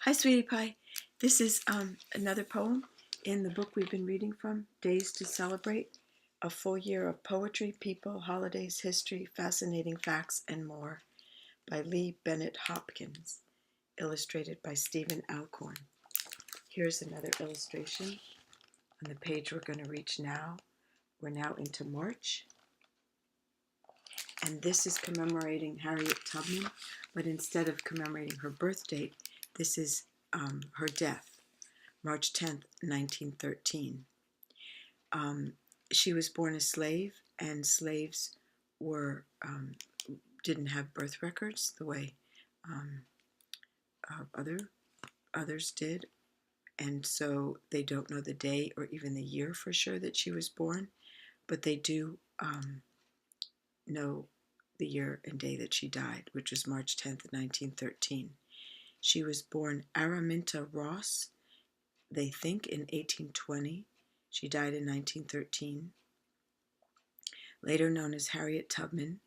Hi, Sweetie Pie. This is another poem in the book we've been reading from, Days to Celebrate, a full year of poetry, people, holidays, history, fascinating facts, and more, by Lee Bennett Hopkins, illustrated by Stephen Alcorn. Here's another illustration on the page we're going to reach now. We're now into March, and this is commemorating Harriet Tubman, but instead of commemorating her birth date, this is her death. March 10th, 1913. She was born a slave, and slaves were didn't have birth records the way others did, and so they don't know the day or even the year for sure that she was born, but they do know the year and day that she died, which was March 10th, 1913. She was born Araminta Ross, they think, in 1820. She died in 1913. Later known as Harriet Tubman,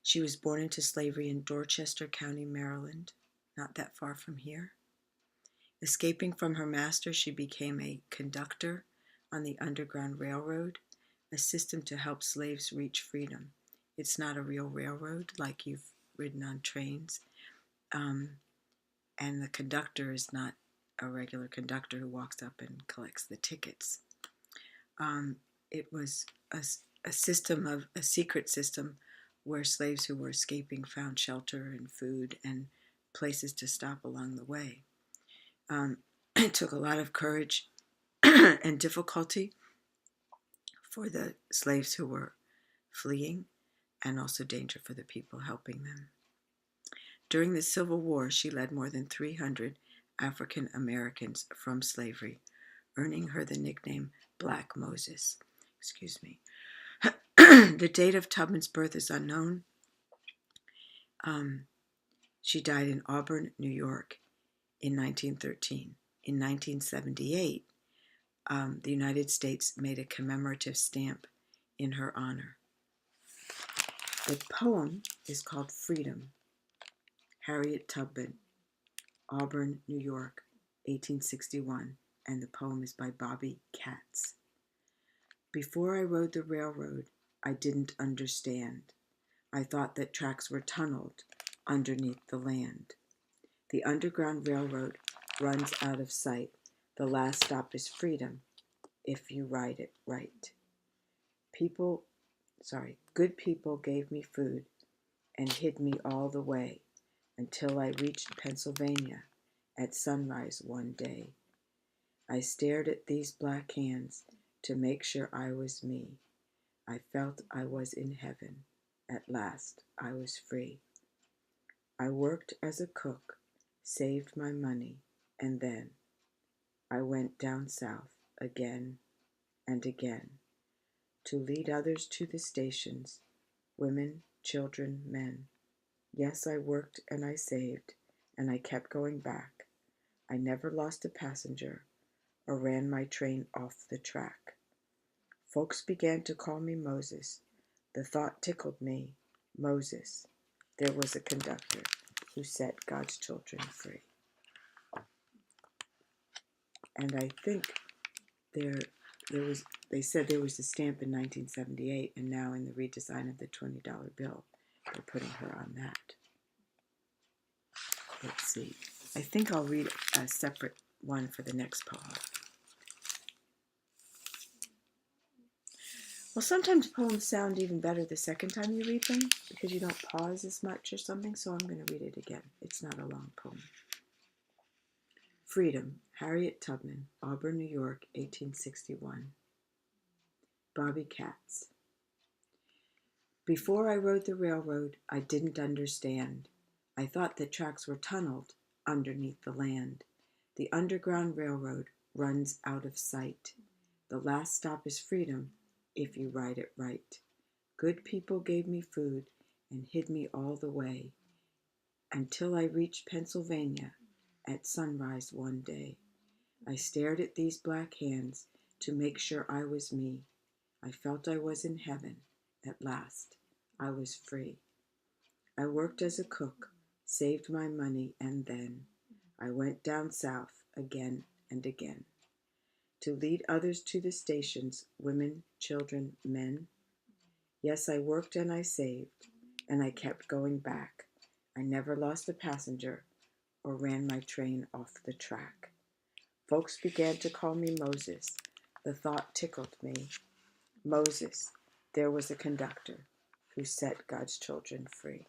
she was born into slavery in Dorchester County, Maryland, not that far from here. Escaping from her master, she became a conductor on the Underground Railroad, a system to help slaves reach freedom. It's not a real railroad like you've ridden on trains, and the conductor is not a regular conductor who walks up and collects the tickets. It was a secret system where slaves who were escaping found shelter and food and places to stop along the way. It took a lot of courage and difficulty for the slaves who were fleeing, and also danger for the people helping them. During the Civil War, she led more than 300 African Americans from slavery, earning her the nickname Black Moses. Excuse me. The date of Tubman's birth is unknown. She died in Auburn, New York in 1913. In 1978, the United States made a commemorative stamp in her honor. The poem is called Freedom. Harriet Tubman, Auburn, New York, 1861, and the poem is by Bobby Katz. Before I rode the railroad, I didn't understand. I thought that tracks were tunneled underneath the land. The Underground Railroad runs out of sight. The last stop is freedom, if you ride it right. Good people gave me food and hid me all the way until I reached Pennsylvania at sunrise one day. I stared at these black hands to make sure I was me. I felt I was in heaven. At last, I was free. I worked as a cook, saved my money, and then I went down south again and again to lead others to the stations, women, children, men. Yes, I worked and I saved, and I kept going back. I never lost a passenger or ran my train off the track. Folks began to call me Moses. The thought tickled me. Moses. There was a conductor who set God's children free. And I think they said there was a stamp in 1978, and now in the redesign of the $20 bill, they're putting her on that. Let's see. I think I'll read a separate one for the next poem. Well, sometimes poems sound even better the second time you read them because you don't pause as much or something, so I'm going to read it again. It's not a long poem. Freedom, Harriet Tubman, Auburn, New York, 1861. Bobby Katz. Before I rode the railroad, I didn't understand. I thought that tracks were tunneled underneath the land. The Underground Railroad runs out of sight. The last stop is freedom, if you ride it right. Good people gave me food and hid me all the way until I reached Pennsylvania at sunrise one day. I stared at these black hands to make sure I was me. I felt I was in heaven. At last, I was free. I worked as a cook, saved my money, and then I went down south again and again to lead others to the stations, women, children, men. Yes, I worked and I saved, and I kept going back. I never lost a passenger or ran my train off the track. Folks began to call me Moses. The thought tickled me. Moses, there was a conductor who set God's children free.